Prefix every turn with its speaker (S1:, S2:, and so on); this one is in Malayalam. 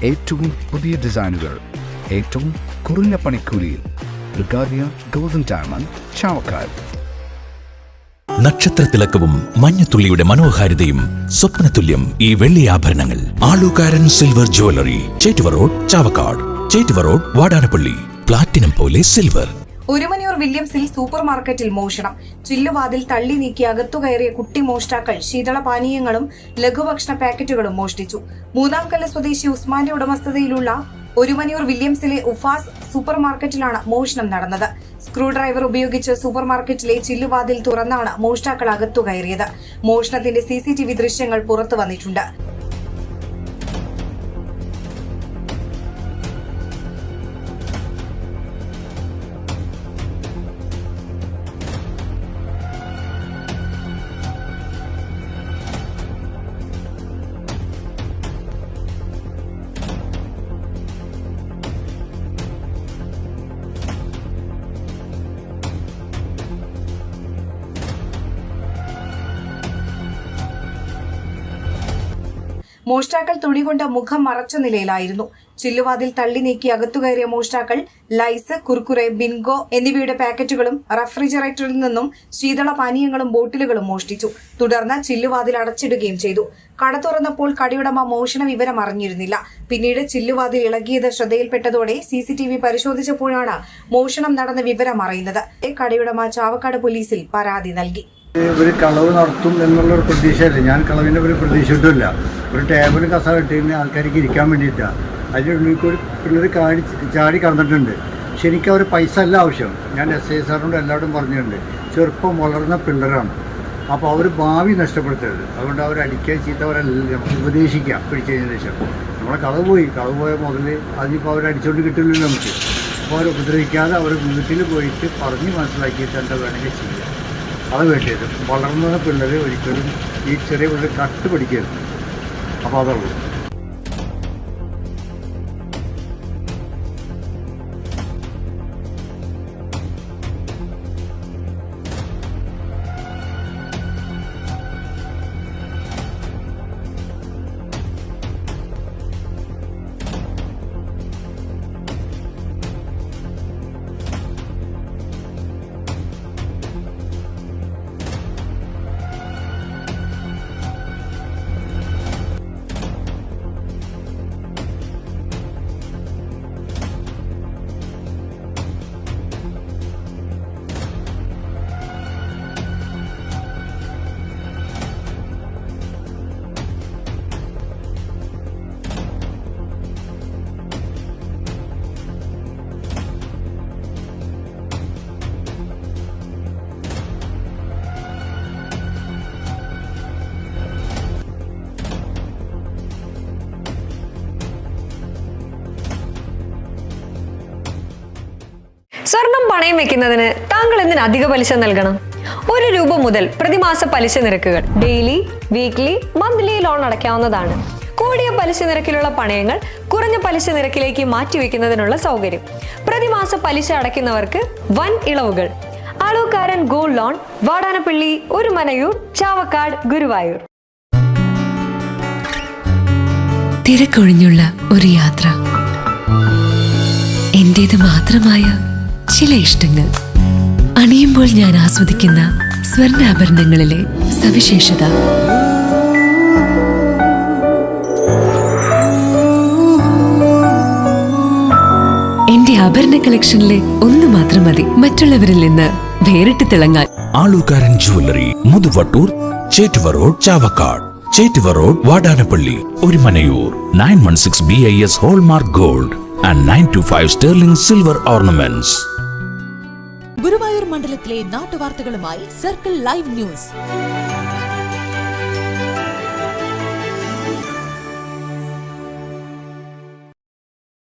S1: ഏറ്റവും പുതിയ ഡിസൈനുകൾ ഏറ്റവും കുറഞ്ഞ പണിക്കൂലിയിൽ. ബ്രിഗാദിയ ഗോൾഡൻ ഡയമണ്ട്, ചാവക്കാട്.
S2: നക്ഷത്രത്തിലക്കവും മഞ്ഞത്തുള്ളിയുടെ മനോഹാരിതയും സ്വപ്നതുല്യം ഈ വെള്ളി ആഭരണങ്ങൾ. Alukkaran silver jewellery, Chettuva road, Chavakkad. Chettuva road, Vadanappally. Platinum പോലെ സിൽവർ.
S3: ഒരുമനയൂർ വില്യംസിൽ സൂപ്പർ മാർക്കറ്റിൽ മോഷണം. ചില്ലുവാതിൽ തള്ളി നീക്കി അകത്തുകയറിയ കുട്ടി മോഷ്ടാക്കൾ ശീതളപാനീയങ്ങളും ലഘുഭക്ഷണ പാക്കറ്റുകളും മോഷ്ടിച്ചു. മൂന്നാംകല്ല് സ്വദേശി ഉസ്മാന്റെ ഉടമസ്ഥതയിലുള്ള ഒരുമനയൂർ വില്യംസിലെ ഉഫാസ് സൂപ്പർ മാർക്കറ്റിലാണ് മോഷണം നടന്നത്. സ്ക്രൂ ഡ്രൈവർ ഉപയോഗിച്ച് സൂപ്പർ മാർക്കറ്റിലെ ചില്ലുവാതിൽ തുറന്നാണ് മോഷ്ടാക്കൾ അകത്തുകയറിയത്. മോഷണത്തിന്റെ CCTV ദൃശ്യങ്ങൾ പുറത്തു വന്നിട്ടുണ്ട്. മോഷ്ടാക്കൾ തുണികൊണ്ട് മുഖം മറച്ച നിലയിലായിരുന്നു. ചില്ലുവാതിൽ തള്ളി നീക്കി അകത്തുകയറിയ മോഷ്ടാക്കൾ ലൈസ്, കുർക്കുറെ, ബിൻഗോ എന്നിവയുടെ പാക്കറ്റുകളും റെഫ്രിജറേറ്ററിൽ നിന്നും ശീതളപാനീയങ്ങളും ബോട്ടിലുകളും മോഷ്ടിച്ചു. തുടർന്ന് ചില്ലുവാതിൽ അടച്ചിടുകയും ചെയ്തു. കട തുറന്നപ്പോൾ കടയുടമ മോഷണ വിവരം അറിഞ്ഞിരുന്നില്ല. പിന്നീട് ചില്ലുവാതിൽ ഇളകിയത് ശ്രദ്ധയിൽപ്പെട്ടതോടെ CCTV പരിശോധിച്ചപ്പോഴാണ് മോഷണം നടന്ന വിവരം അറിയുന്നത്. കടയുടമ ചാവക്കാട് പോലീസിൽ പരാതി നൽകി.
S4: ഒരു കളവ് നടത്തും എന്നുള്ളൊരു പ്രതീക്ഷയല്ല. ഞാൻ കളവിൻ്റെ ഒരു പ്രതീക്ഷ ഇട്ടില്ല. ഒരു ടേബിൾ കസ കിട്ടിയിരുന്ന ആൾക്കാർക്ക് ഇരിക്കാൻ വേണ്ടിയിട്ടാണ്. അതിനുള്ളിൽ കൂടി പിള്ളേർ ചാടി കടന്നിട്ടുണ്ട്. പക്ഷെ എനിക്ക് അവർ പൈസ അല്ല ആവശ്യം. ഞാൻ SI സാറിനോട് എല്ലാവരും പറഞ്ഞിട്ടുണ്ട്, ചെറുപ്പം വളർന്ന പിള്ളേരാണ്. അപ്പോൾ അവർ ഭാവി നഷ്ടപ്പെടുത്തരുത്. അതുകൊണ്ട് അവർ അടിക്കാൻ ചീത്ത അവരല്ല, നമുക്ക് ഉപദേശിക്കാം പിടിച്ചു കഴിഞ്ഞ ശേഷം. നമ്മളെ കളവ് പോയ മുതൽ അതിനിപ്പോൾ അവർ അടിച്ചുകൊണ്ട് കിട്ടില്ലല്ലോ നമുക്ക്. അപ്പോൾ അവർ ഉപദ്രവിക്കാതെ അവർ വീട്ടിൽ പോയിട്ട് പറഞ്ഞ് മനസ്സിലാക്കിയിട്ട് എന്താ വേണമെങ്കിൽ ചെയ്യാം. അത് വേണ്ടിയത് വളർന്ന പിള്ളേർ ഒരിക്കലും ഈ ചെറിയ പിള്ളേർ കട്ട് പിടിക്കരുത്. അപ്പോൾ അതുള്ളൂ.
S5: സ്വർണം പണയം വെക്കുന്നതിന് താങ്കൾ എന്തിന് അധിക പലിശ നൽകണം? 1 രൂപ മുതൽ പ്രതിമാസ പലിശ നിരക്കുകൾ ഡെയിലി, വീക്ക്ലി, മന്ത്ലി ലോൺ അടയ്ക്കാവുന്നതാണ്. കൂടിയ പലിശ നിരക്കിലുള്ള പണയങ്ങൾ കുറഞ്ഞ പലിശ നിരക്കിലേക്ക് മാറ്റിവെക്കുന്നതിനുള്ള സൗകര്യം. പ്രതിമാസ പലിശ അടയ്ക്കുന്നവർക്ക് വൻ ഇളവുകൾ. Alukkaran gold loan, Vadanappally, Orumanayur, Chavakkad, Guruvayur.
S6: തിരക്കൊഴിഞ്ഞുള്ള ഒരു യാത്ര, എന്റേത് മാത്രമായ ചില ഇഷ്ടങ്ങൾ, അണിയുമ്പോൾ ഞാൻ ആസ്വദിക്കുന്ന സ്വർണ്ണാഭരണങ്ങളിലെ സവിശേഷത. എന്റെ ആഭരണ കളക്ഷനിലെ ഒന്ന് മാത്രം മതി മറ്റുള്ളവരിൽ നിന്ന് വേറിട്ട് തിളങ്ങാൻ.
S2: Alukkaran jewellery, Muthuvattoor, Chettuva road, Chavakkad. Chettuva road, Vadanappally, Orumanayur. 916 BIS hallmark gold and 925 sterling silver ornaments.
S7: Guruvayur മണ്ഡലത്തിലെ നാട്ടുവാർത്തകളുമായി സർക്കിൾ ലൈവ് ന്യൂസ്.